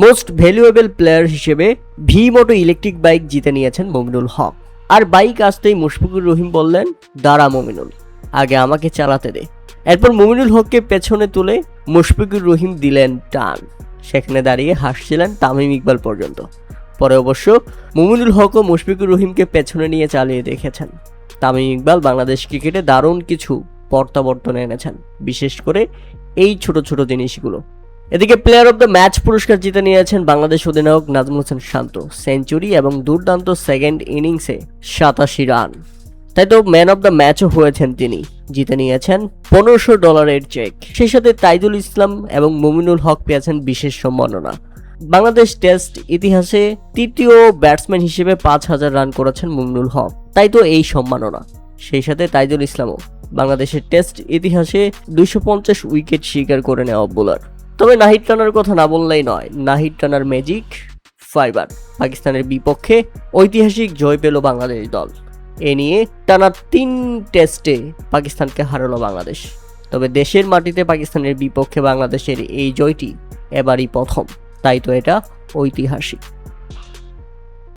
Most valuable player হিসেবে V মোটো electric bike জিতে নিয়েছেন মুমিনুল হক। আর বাইক আসতেই মুশফিকুর রহিম বললেন, দাঁড়া মুমিনুল, আগে আমাকে চালাতে দে। এরপর মুমিনুল হককে পেছনে তুলে মুশফিকুর রহিম দিলেন টান। সেখানে দাঁড়িয়ে হাসছিলেন তামিম ইকবাল পর্যন্ত। পরে অবশ্য মুমিনুল হক ও মুশফিকুর রহিমকে পেছনে নিয়ে চালিয়ে দেখেছেন। তামিম ইকবাল বাংলাদেশ ক্রিকেটে দারুণ কিছু প্রত্যাবর্তন এনেছেন, বিশেষ করে এই ছোট ছোট জিনিসগুলো। এদিকে প্লেয়ার অব দ্য ম্যাচ পুরস্কার জিতে নিয়েছেন বাংলাদেশ অধিনায়ক নাজমুল হোসেন শান্ত, সেঞ্চুরি এবং দুর্দান্ত সেকেন্ড ইনিংসে 87 রান। তাই তো ম্যান অব দ্য ম্যাচও হয়েছেন তিনি, জিতে নিয়েছেন $1500 চেক। সেই সাথে তাইজুল ইসলাম এবং মুমিনুল হক পেয়েছেন বিশেষ সম্মাননা। বাংলাদেশ টেস্ট ইতিহাসে তৃতীয় ব্যাটসম্যান হিসেবে 5000 রান করেছেন মুমিনুল হক, তাই তো এই সম্মাননা। সেই সাথে তাইজুল ইসলামও বাংলাদেশের টেস্ট ইতিহাসে 250 উইকেট শিকার করে নেওয়া বোলার। তবে নাহিদ রানার কথা না বললেই নয়। নাহিদ রানার ম্যাজিক 5বার পাকিস্তানের বিপক্ষে ঐতিহাসিক জয় পেল বাংলাদেশ দল। এ নিয়ে টানা 3 টেস্টে পাকিস্তানকে হারালো বাংলাদেশ। তবে দেশের মাটিতে পাকিস্তানের বিপক্ষে বাংলাদেশের এই জয়টি এবারই প্রথম, তাই তো এটা ঐতিহাসিক।